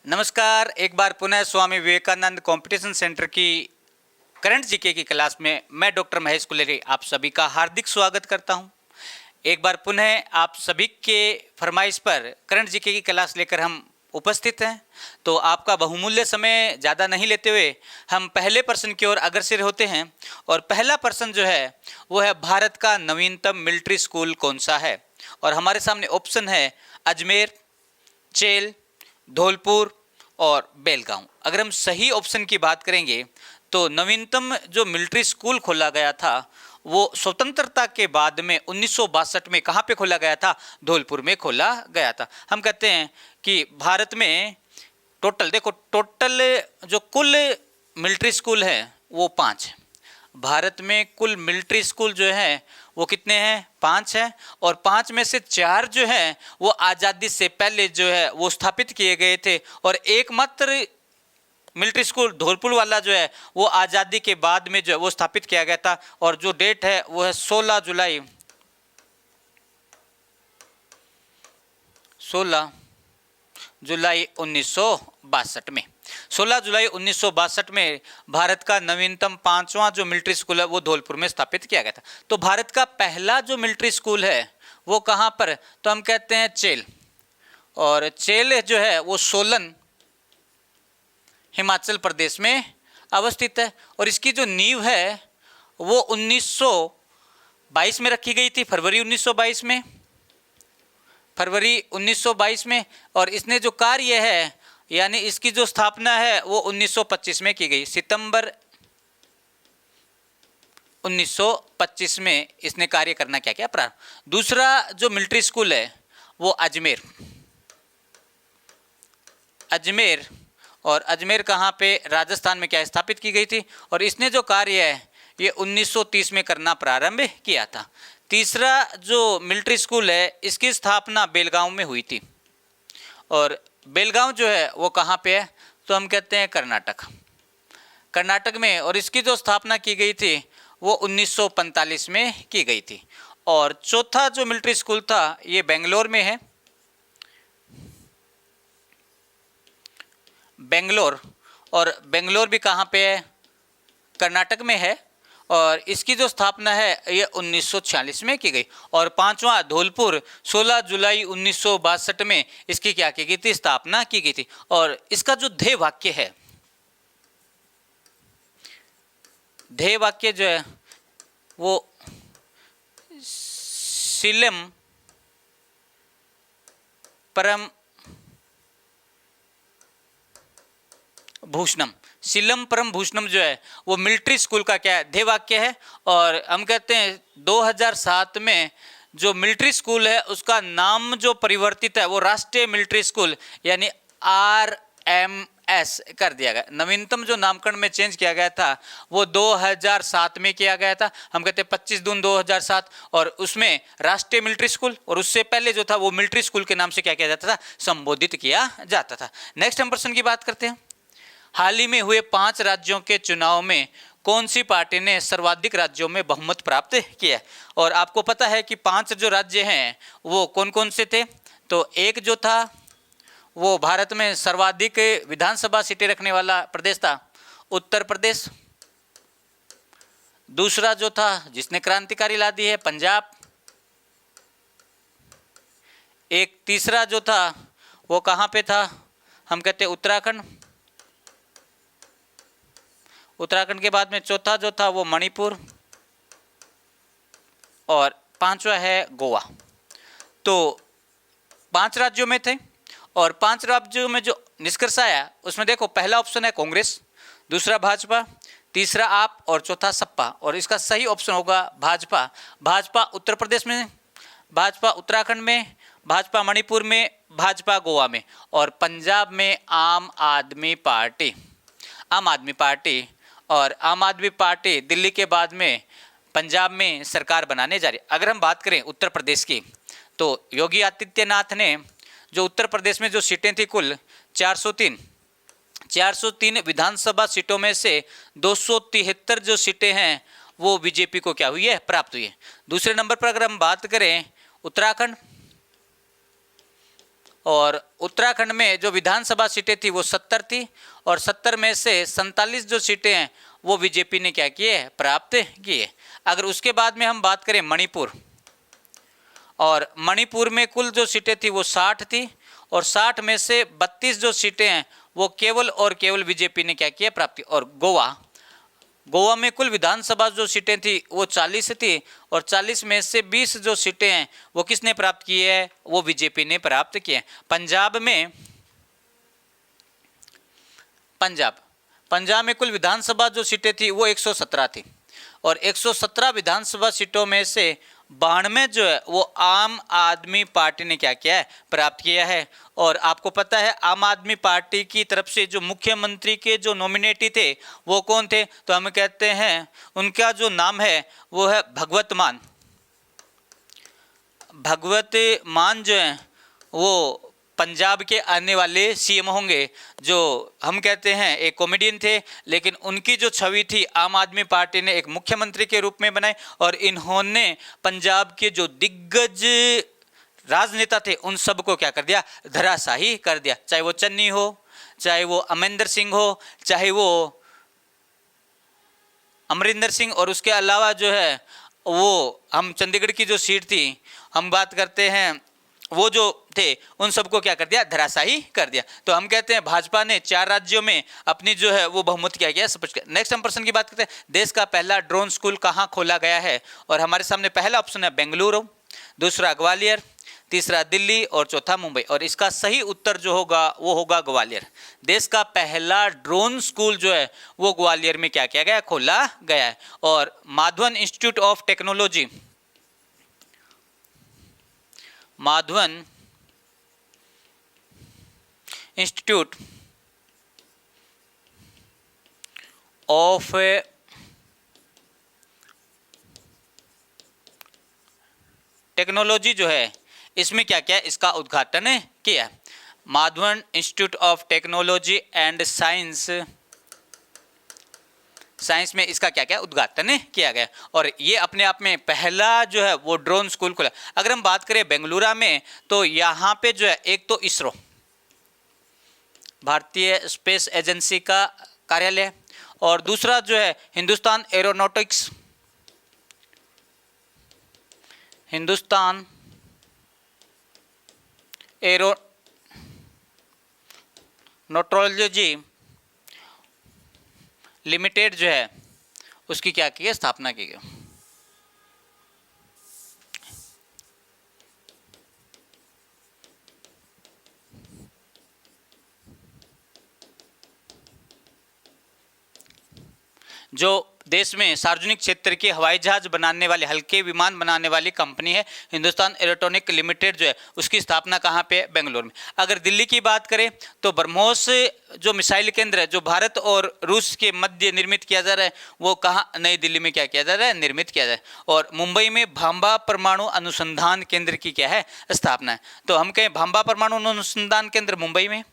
नमस्कार। एक बार पुनः स्वामी विवेकानंद कंपटीशन सेंटर की करंट जीके की क्लास में मैं डॉक्टर महेश कुलेरी आप सभी का हार्दिक स्वागत करता हूं। एक बार पुनः आप सभी के फरमाइश पर करंट जीके की क्लास लेकर हम उपस्थित हैं। तो आपका बहुमूल्य समय ज़्यादा नहीं लेते हुए हम पहले प्रश्न की ओर अग्रसर होते हैं। और पहला प्रश्न जो है वो है, भारत का नवीनतम मिलिट्री स्कूल कौन सा है? और हमारे सामने ऑप्शन है अजमेर, चेल, धौलपुर और बेलगांव। अगर हम सही ऑप्शन की बात करेंगे तो नवीनतम जो मिलिट्री स्कूल खोला गया था वो स्वतंत्रता के बाद में 1962 में कहाँ पे खोला गया था? धौलपुर में खोला गया था। हम कहते हैं कि भारत में टोटल जो कुल मिलिट्री स्कूल है वो 5 है। भारत में कुल मिलिट्री स्कूल जो है वो कितने हैं? 5 हैं। और 5 में से 4 जो हैं वो आज़ादी से पहले जो है वो स्थापित किए गए थे, और एकमात्र मिलिट्री स्कूल धौलपुर वाला जो है वो आज़ादी के बाद में जो है वो स्थापित किया गया था। और जो डेट है वो है 16 जुलाई 1962 में। 16 जुलाई 1962 में भारत का नवीनतम 5वां जो मिलिट्री स्कूल है वो धौलपुर में स्थापित किया गया था। तो भारत का पहला जो मिलिट्री स्कूल है वो कहाँ पर? तो हम कहते हैं चेल। और चेल जो है वो सोलन, हिमाचल प्रदेश में अवस्थित है। और इसकी जो नींव है वो 1922 में रखी गई थी, फरवरी 1922 में। और इसने जो कार्य है यानी इसकी जो स्थापना है वो 1925 में की गई, सितंबर 1925 में इसने कार्य करना क्या किया प्रारंभ। दूसरा जो मिलिट्री स्कूल है वो अजमेर और अजमेर कहाँ पे? राजस्थान में क्या स्थापित की गई थी। और इसने जो कार्य है ये 1930 में करना प्रारंभ किया था। तीसरा जो मिलिट्री स्कूल है इसकी स्थापना बेलगांव में हुई थी। और बेलगांव जो है वो कहाँ पे है? तो हम कहते हैं कर्नाटक में। और इसकी जो स्थापना की गई थी वो 1945 में की गई थी। और चौथा जो मिलिट्री स्कूल था ये बेंगलोर में है, और बेंगलोर भी कहाँ पे है? कर्नाटक में है। और इसकी जो स्थापना है ये 1946 में की गई। और 5वां धौलपुर 16 जुलाई 1962 में इसकी क्या की गई थी? स्थापना की गई थी। और इसका जो ध्येय वाक्य जो है वो शीलम परम भूषणम जो है वो मिलिट्री स्कूल का क्या ध्येय वाक्य है। और हम कहते हैं 2007 में जो मिलिट्री स्कूल है उसका नाम जो परिवर्तित है वो राष्ट्रीय मिलिट्री स्कूल यानी RMS कर दिया गया। नवीनतम जो नामकरण में चेंज किया गया था वो 2007 में किया गया था। हम कहते हैं 25 जून 2007। और उसमें राष्ट्रीय मिलिट्री स्कूल, और उससे पहले जो था वो मिलिट्री स्कूल के नाम से क्या किया जाता था? संबोधित किया जाता था। नेक्स्ट हम प्रश्न की बात करते हैं। हाल ही में हुए 5 राज्यों के चुनाव में कौन सी पार्टी ने सर्वाधिक राज्यों में बहुमत प्राप्त किया? और आपको पता है कि 5 जो राज्य हैं वो कौन कौन से थे? तो एक जो था वो भारत में सर्वाधिक विधानसभा सीटें रखने वाला प्रदेश था, उत्तर प्रदेश। दूसरा जो था जिसने क्रांतिकारी ला दी है, पंजाब। एक तीसरा जो था वो कहाँ पे था? हम कहते हैं उत्तराखंड के बाद में चौथा जो था वो मणिपुर, और 5वां है गोवा। तो 5 राज्यों में थे। और 5 राज्यों में जो निष्कर्ष आया उसमें देखो, पहला ऑप्शन है कांग्रेस, दूसरा भाजपा, तीसरा आप, और चौथा सपा। और इसका सही ऑप्शन होगा भाजपा उत्तर प्रदेश में, भाजपा उत्तराखंड में, भाजपा मणिपुर में, भाजपा गोवा में, और पंजाब में आम आदमी पार्टी। और आम आदमी पार्टी दिल्ली के बाद में पंजाब में सरकार बनाने जा रही है। अगर हम बात करें उत्तर प्रदेश की तो योगी आदित्यनाथ ने जो उत्तर प्रदेश में जो सीटें थी कुल 403 विधानसभा सीटों में से 273 जो सीटें हैं वो बीजेपी को क्या हुई है? प्राप्त हुई है। दूसरे नंबर पर अगर हम बात करें उत्तराखंड, और उत्तराखंड में जो विधानसभा सीटें थी वो 70 थी और 70 में से 47 जो सीटें हैं वो बीजेपी ने क्या किए, प्राप्त किए। अगर उसके बाद में हम बात करें मणिपुर, और मणिपुर में कुल जो सीटें थी वो 60 थी और 60 में से 32 जो सीटें हैं वो केवल और केवल बीजेपी ने क्या किया, प्राप्त की। और गोवा में कुल विधानसभा जो सीटें थी वो 40 थी और 40 में से 20 जो सीटें हैं वो किसने प्राप्त की है, वो बीजेपी ने प्राप्त किए। पंजाब में कुल विधानसभा जो सीटें थी वो 117 थी और 117 विधानसभा सीटों में से 92 जो है वो आम आदमी पार्टी ने क्या किया है, प्राप्त किया है। और आपको पता है आम आदमी पार्टी की तरफ से जो मुख्यमंत्री के जो नॉमिनेटी थे वो कौन थे, तो हम कहते हैं उनका जो नाम है वो है भगवत मान जो है वो पंजाब के आने वाले सीएम होंगे, जो हम कहते हैं एक कॉमेडियन थे, लेकिन उनकी जो छवि थी आम आदमी पार्टी ने एक मुख्यमंत्री के रूप में बनाई और इन्होंने पंजाब के जो दिग्गज राजनेता थे उन सबको क्या कर दिया, धराशाही कर दिया। चाहे वो चन्नी हो, चाहे वो अमरिंदर सिंह हो, चाहे वो अमरिंदर सिंह, और उसके अलावा जो है वो हम चंडीगढ़ की जो सीट थी हम बात करते हैं वो जो थे उन सबको क्या कर दिया, धराशाही कर दिया। तो हम कहते हैं भाजपा ने 4 राज्यों में अपनी जो है वो बहुमत क्या किया, स्पष्ट किया। नेक्स्ट हम प्रश्न की बात करते हैं, देश का पहला ड्रोन स्कूल कहाँ खोला गया है, और हमारे सामने पहला ऑप्शन है बेंगलुरु, दूसरा ग्वालियर, तीसरा दिल्ली और चौथा मुंबई। और इसका सही उत्तर जो होगा वो होगा ग्वालियर। देश का पहला ड्रोन स्कूल जो है वो ग्वालियर में क्या किया गया, खोला गया है। और Madhavan institute of technology, Madhavan institute of technology जो है इसमें क्या किया, इसका उद्घाटन किया। Madhavan institute of technology and science में इसका क्या क्या उद्घाटन किया गया और ये अपने आप में पहला जो है वो ड्रोन स्कूल खुला। अगर हम बात करें बेंगलुरु में तो यहाँ पे जो है एक तो इसरो, भारतीय स्पेस एजेंसी का कार्यालय, और दूसरा जो है हिंदुस्तान एरोनॉटोलॉजी लिमिटेड जो है उसकी क्या की है, स्थापना की गई। जो देश में सार्वजनिक क्षेत्र के हवाई जहाज बनाने वाले, हल्के विमान बनाने वाली कंपनी है हिंदुस्तान एरोनॉटिक लिमिटेड जो है उसकी स्थापना कहाँ पे है, बेंगलुरु में। अगर दिल्ली की बात करें तो ब्रह्मोस जो मिसाइल केंद्र है जो भारत और रूस के मध्य निर्मित किया जा रहा है वो कहाँ, नई दिल्ली में क्या किया जा रहा है, निर्मित किया जा रहा है। और मुंबई में भांबा परमाणु अनुसंधान केंद्र की क्या है, स्थापना है। तो हम कहें भांबा परमाणु अनुसंधान केंद्र मुंबई में,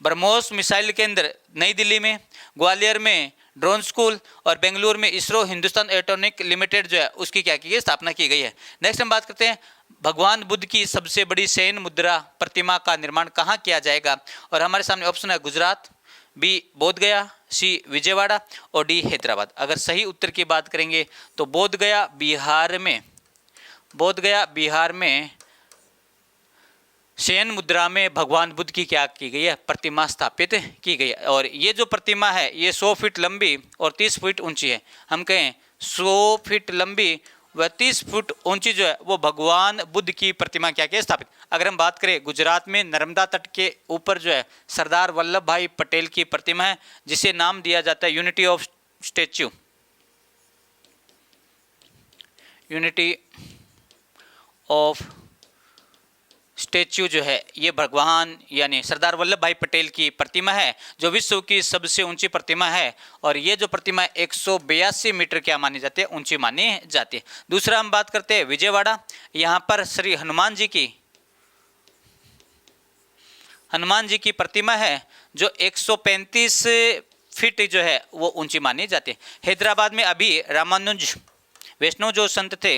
ब्रह्मोस मिसाइल केंद्र नई दिल्ली में, ग्वालियर में ड्रोन स्कूल और बेंगलुरु में इसरो हिंदुस्तान एरोनॉटिक लिमिटेड जो है उसकी क्या की गई, स्थापना की गई है। नेक्स्ट हम बात करते हैं भगवान बुद्ध की सबसे बड़ी शयन मुद्रा प्रतिमा का निर्माण कहाँ किया जाएगा, और हमारे सामने ऑप्शन है गुजरात, बी बोधगया, सी विजयवाड़ा और डी हैदराबाद। अगर सही उत्तर की बात करेंगे तो बोधगया बिहार में शयन मुद्रा में भगवान बुद्ध की क्या की गई है, प्रतिमा स्थापित की गई है। और ये जो प्रतिमा है ये 100 फीट लंबी और 30 फीट ऊंची है। हम कहें 100 फीट लंबी व 30 फीट ऊंची जो है वो भगवान बुद्ध की प्रतिमा क्या की स्थापित। अगर हम बात करें गुजरात में नर्मदा तट के ऊपर जो है सरदार वल्लभ भाई पटेल की प्रतिमा है जिसे नाम दिया जाता है यूनिटी ऑफ स्टैच्यू जो है ये भगवान यानी सरदार वल्लभ भाई पटेल की प्रतिमा है जो विश्व की सबसे ऊंची प्रतिमा है। और ये जो प्रतिमा 182 मीटर क्या मानी जाती है, ऊंची मानी जाती है। दूसरा हम बात करते हैं विजयवाड़ा, यहाँ पर श्री हनुमान जी की प्रतिमा है जो 135 फीट जो है वो ऊंची मानी जाती है। हैदराबाद में अभी रामानुज वैष्णव जो संत थे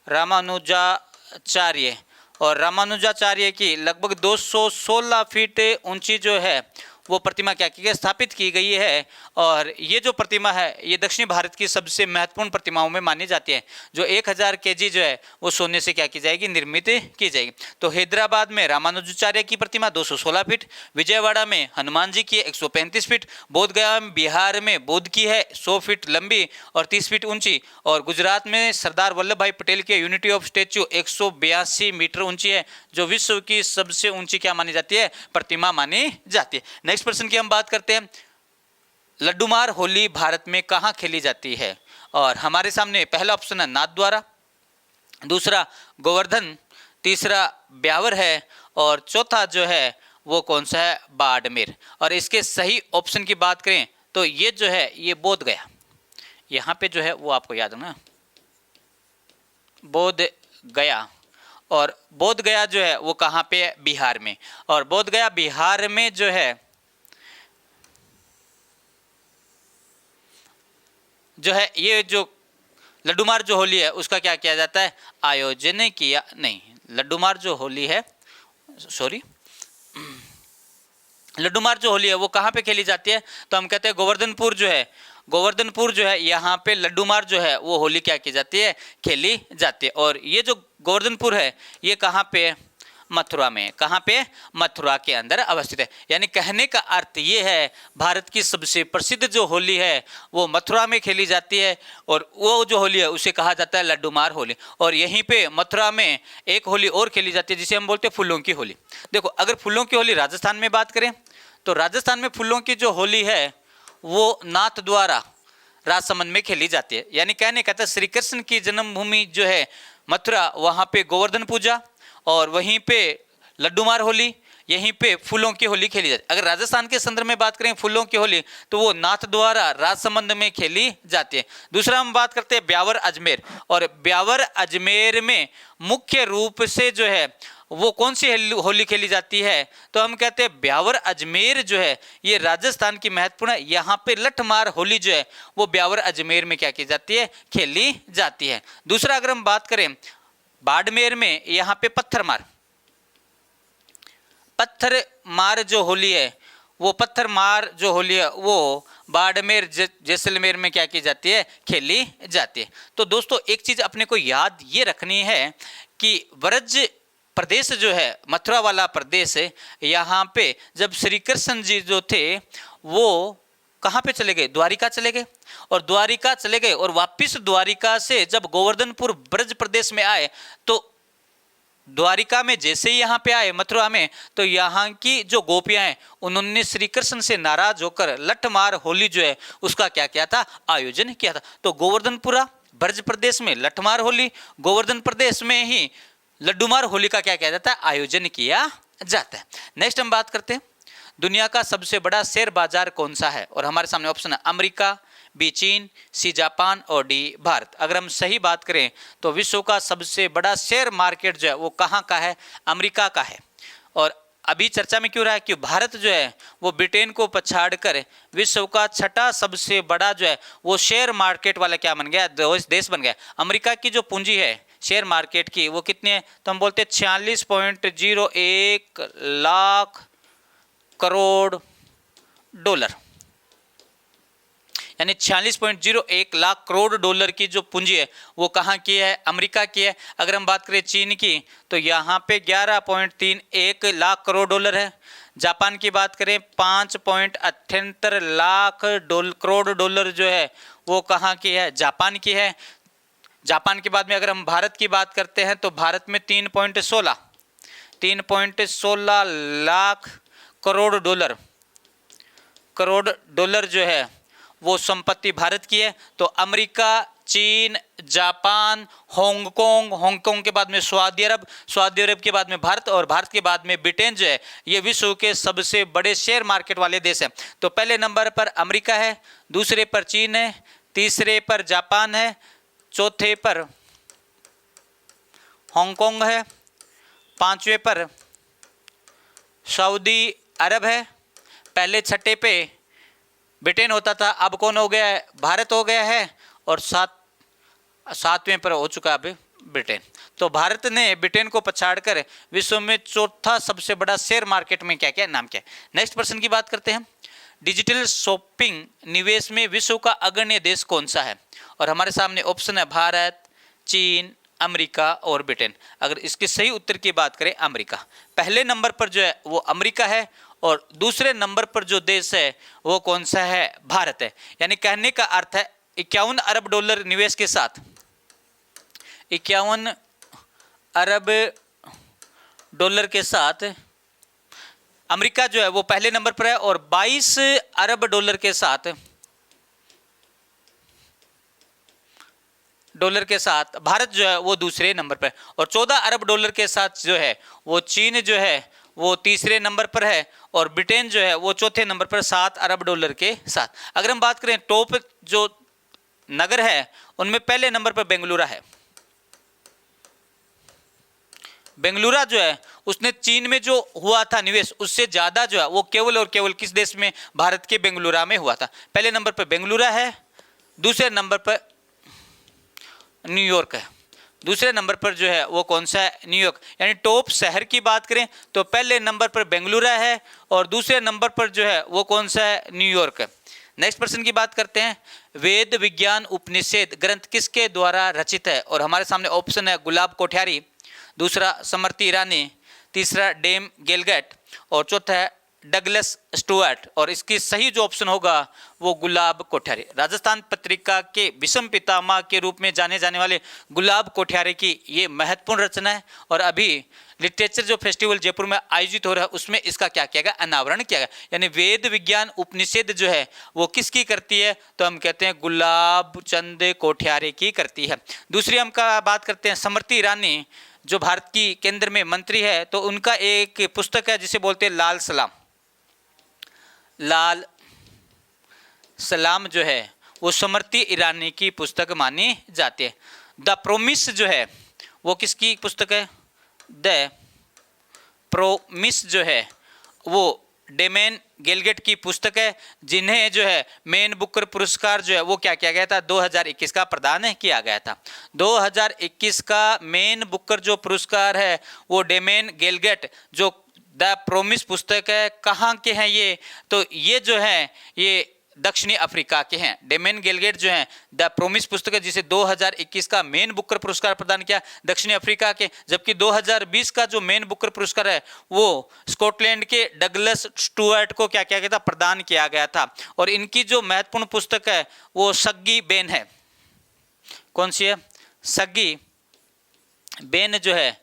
रामानुजाचार्य और रामानुजाचार्य की लगभग 216 फीट ऊंची जो है वो प्रतिमा क्या की गई, स्थापित की गई है। और ये जो प्रतिमा है ये दक्षिण भारत की सबसे महत्वपूर्ण प्रतिमाओं में मानी जाती है, जो 1000 केजी जो है वो सोने से क्या की जाएगी, निर्मित की जाएगी। तो हैदराबाद में रामानुजाचार्य की प्रतिमा 216 फीट, विजयवाड़ा में हनुमान जी की 135 फीट, बोधगया में बिहार में बुद्ध की है 100 फीट लंबी और 30 फीट ऊंची, और गुजरात में सरदार वल्लभ भाई पटेल के यूनिटी ऑफ स्टैच्यू 182 मीटर ऊंची है, जो विश्व की सबसे ऊंची क्या मानी जाती है, प्रतिमा मानी जाती है। नेक्स्ट प्रश्न की हम बात करते हैं, लड्डूमार होली भारत में कहां खेली जाती है? और हमारे सामने पहला ऑप्शन है नाथद्वारा, दूसरा गोवर्धन, तीसरा ब्यावर है, और चौथा जो है वो कौन सा है, बाड़मेर। और इसके सही ऑप्शन की बात करें तो ये जो है ये बोध गया, यहाँ पे जो है वो आपको याद है ना, बोध गया। और बोध गया जो है वो कहाँ पे है, बिहार में। और बोध गया बिहार में जो है ये जो लड्डूमार जो होली है उसका क्या किया जाता है, आयोजन किया नहीं, लड्डूमार जो होली है, सॉरी, लड्डूमार जो होली है वो कहाँ पे खेली जाती है, तो हम कहते हैं गोवर्धनपुर जो है, गोवर्धनपुर जो है यहाँ पे लड्डूमार जो है वो होली क्या की जाती है, खेली जाती है। और ये जो गोवर्धनपुर है ये कहाँ पे, मथुरा में। कहाँ पे, मथुरा के अंदर अवस्थित है। यानी कहने का अर्थ ये है भारत की सबसे प्रसिद्ध जो होली है वो मथुरा में खेली जाती है, और वो जो होली है उसे कहा जाता है लड्डूमार होली। और यहीं पे मथुरा में एक होली और खेली जाती है जिसे हम बोलते हैं फूलों की होली। देखो, अगर फूलों की होली राजस्थान में बात करें तो राजस्थान में फूलों की जो होली है वो नाथ द्वारा राजसमंद में खेली जाती है। यानी कहने का श्री कृष्ण की जन्मभूमि जो है मथुरा, वहाँ पे गोवर्धन पूजा और वहीं पे लड्डूमार होली, यहीं पे फूलों की होली खेली जाती है। अगर राजस्थान के संदर्भ में बात करें फूलों की होली तो वो नाथ द्वारा राजसमंद में खेली जाती है। दूसरा हम बात करते हैं ब्यावर अजमेर, और ब्यावर अजमेर में मुख्य रूप से जो है वो कौन सी होली खेली जाती है, तो हम कहते हैं ब्यावर अजमेर जो है ये राजस्थान की महत्वपूर्ण है। यहाँ पे लठमार होली जो है वो ब्यावर अजमेर में क्या की जाती है, खेली जाती है। दूसरा अगर हम बात करें बाड़मेर में, यहाँ पे पत्थर मार जो होली है वो पत्थर मार जो होली है वो बाड़मेर जैसलमेर में क्या की जाती है, खेली जाती है। तो दोस्तों एक चीज अपने को याद ये रखनी है कि व्रज प्रदेश जो है मथुरा वाला प्रदेश है, यहाँ पे जब श्री कृष्ण जी जो थे वो कहाँ पे चले गए, द्वारिका चले गए, और द्वारिका चले गए और वापिस द्वारिका से जब गोवर्धनपुर ब्रज प्रदेश में आए तो द्वारिका में जैसे ही यहाँ पे आए मथुरा में, तो यहाँ की जो गोपियां हैं उन्होंने श्री कृष्ण से नाराज होकर लठमार होली जो है उसका क्या किया था, आयोजन किया था। तो गोवर्धनपुरा ब्रज प्रदेश में लठमार होली, गोवर्धन प्रदेश में ही लड्डूमार होली का क्या किया जाता है, आयोजन किया जाता है। नेक्स्ट हम बात करते हैं दुनिया का सबसे बड़ा शेयर बाजार कौन सा है, और हमारे सामने ऑप्शन है अमेरिका, बी चीन, सी जापान और डी भारत। अगर हम सही बात करें तो विश्व का सबसे बड़ा शेयर मार्केट जो है वो कहाँ का है, अमेरिका का है। और अभी चर्चा में क्यों रहा है कि भारत जो है वो ब्रिटेन को पछाड़कर विश्व का छठा सबसे बड़ा जो है वो शेयर मार्केट वाला क्या बन गया, देश बन गया। अमेरिका की जो पूंजी है शेयर मार्केट की वो कितनी है, तो हम बोलते हैं 46.01 लाख करोड़ डॉलर, यानी 46.01 लाख करोड़ डॉलर की जो पूंजी है वो कहाँ की है, अमेरिका की है। अगर हम बात करें चीन की तो यहाँ पे 11.31 लाख करोड़ डॉलर है। जापान की बात करें 5.78 लाख करोड़ डॉलर जो है वो कहाँ की है, जापान की है। जापान के बाद में अगर हम भारत की बात करते हैं तो भारत में 3.16 लाख करोड़ डॉलर जो है वो संपत्ति भारत की है। तो अमेरिका, चीन, जापान, हांगकांग के बाद में सऊदी अरब के बाद में भारत, और भारत के बाद में ब्रिटेन जो है ये विश्व के सबसे बड़े शेयर मार्केट वाले देश हैं। तो पहले नंबर पर अमेरिका है, दूसरे पर चीन है, तीसरे पर जापान है, चौथे पर हांगकांग है, पांचवें पर सऊदी अरब है, पहले छठे पे ब्रिटेन होता था, अब कौन हो गया है, भारत हो गया है, और सातवें पर हो चुका है अभी ब्रिटेन। तो भारत ने ब्रिटेन को पछाड़कर विश्व में चौथा सबसे बड़ा शेयर मार्केट में क्या क्या नाम क्या है। नेक्स्ट प्रश्न की बात करते हैं। डिजिटल शॉपिंग निवेश में विश्व का अग्रणी देश कौन सा है? और हमारे सामने ऑप्शन है भारत, चीन, अमेरिका और ब्रिटेन। अगर इसके सही उत्तर की बात करें अमेरिका। पहले नंबर पर जो है वो अमेरिका है और दूसरे नंबर पर जो देश है वो कौन सा है? भारत है। यानी कहने का अर्थ है 51 अरब डॉलर निवेश के साथ 51 अरब डॉलर के साथ अमेरिका जो है वो पहले नंबर पर है और 22 अरब डॉलर के साथ भारत जो है वो दूसरे नंबर पर है और 14 अरब डॉलर के साथ जो है वो चीन जो है वो तीसरे नंबर पर है और ब्रिटेन जो है वो चौथे नंबर पर 7 अरब डॉलर के साथ। अगर हम बात करें टॉप जो नगर है उनमें पहले नंबर पर बेंगलुरु है। बेंगलुरु जो है उसने चीन में जो हुआ था निवेश उससे ज़्यादा जो है वो केवल और केवल किस देश में? भारत के बेंगलुरु में हुआ था। पहले नंबर पर बेंगलुरु है, दूसरे नंबर पर न्यूयॉर्क है। दूसरे नंबर पर जो है वो कौन सा है? न्यूयॉर्क। यानी टॉप शहर की बात करें तो पहले नंबर पर बेंगलुरु है और दूसरे नंबर पर जो है वो कौन सा है? न्यूयॉर्क है। नेक्स्ट प्रश्न की बात करते हैं। वेद विज्ञान उपनिषद ग्रंथ किसके द्वारा रचित है? और हमारे सामने ऑप्शन है गुलाब कोठियारी, दूसरा स्मृति ईरानी, तीसरा डेम गेलगेट और चौथा है डगलस स्टुअर्ट। और इसकी सही जो ऑप्शन होगा वो गुलाब कोठियारी। राजस्थान पत्रिका के विषम पितामह के रूप में जाने जाने वाले गुलाब कोठियारी की ये महत्वपूर्ण रचना है और अभी लिटरेचर जो फेस्टिवल जयपुर में आयोजित हो रहा है उसमें इसका क्या किया गया? अनावरण किया गया। यानी वेद विज्ञान उपनिषद जो है वो किसकी करती है? तो हम कहते हैं गुलाब चंद कोठियारी की करती है। दूसरी हम का बात करते हैं स्मृति ईरानी जो भारत की केंद्र में मंत्री है तो उनका एक पुस्तक है जिसे बोलते हैं लाल सलाम। लाल सलाम जो है वो स्मृति ईरानी की पुस्तक मानी जाती है। द प्रोमिस जो है वो किसकी पुस्तक है? द प्रोमिस जो है वो डेमेन गेलगेट की पुस्तक है जिन्हें जो है मैन बुकर पुरस्कार जो है वो क्या किया गया था? 2021 का प्रदान किया गया था। 2021 का मैन बुकर जो पुरस्कार है वो डेमेन गेलगेट जो द प्रोमिस पुस्तक है कहाँ के हैं ये? तो ये जो है ये दक्षिणी अफ्रीका के हैं। डेमेन गेलगेट जो हैं द प्रोमिस पुस्तक है जिसे 2021 का मैन बुकर पुरस्कार प्रदान किया दक्षिणी अफ्रीका के, जबकि 2020 का जो मैन बुकर पुरस्कार है वो स्कॉटलैंड के डगलस स्टुअर्ट को क्या किया गया था? प्रदान किया गया था। और इनकी जो महत्वपूर्ण पुस्तक है वो सग्गी बेन है। कौन सी है? सग्गी बेन जो है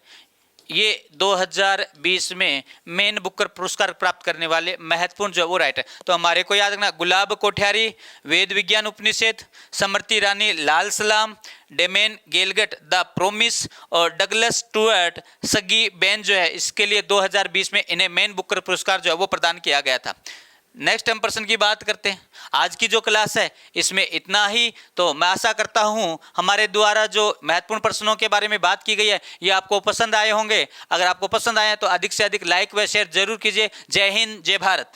ये 2020 में मैन बुकर पुरस्कार प्राप्त करने वाले महत्वपूर्ण जो वो राइटर। तो हमारे को याद रखना गुलाब कोठियारी, वेद विज्ञान उपनिषद, स्मृति ईरानी लाल सलाम, डेमेन गेलगेट द प्रोमिस और डगलस स्टुअर्ट सगी बेन जो है इसके लिए 2020 में इन्हें मैन बुकर पुरस्कार जो है वो प्रदान किया गया था। नेक्स्ट हम प्रश्न की बात करते हैं। आज की जो क्लास है इसमें इतना ही। तो मैं आशा करता हूं हमारे द्वारा जो महत्वपूर्ण प्रश्नों के बारे में बात की गई है ये आपको पसंद आए होंगे। अगर आपको पसंद आए तो अधिक से अधिक लाइक व शेयर जरूर कीजिए। जय हिंद, जय भारत।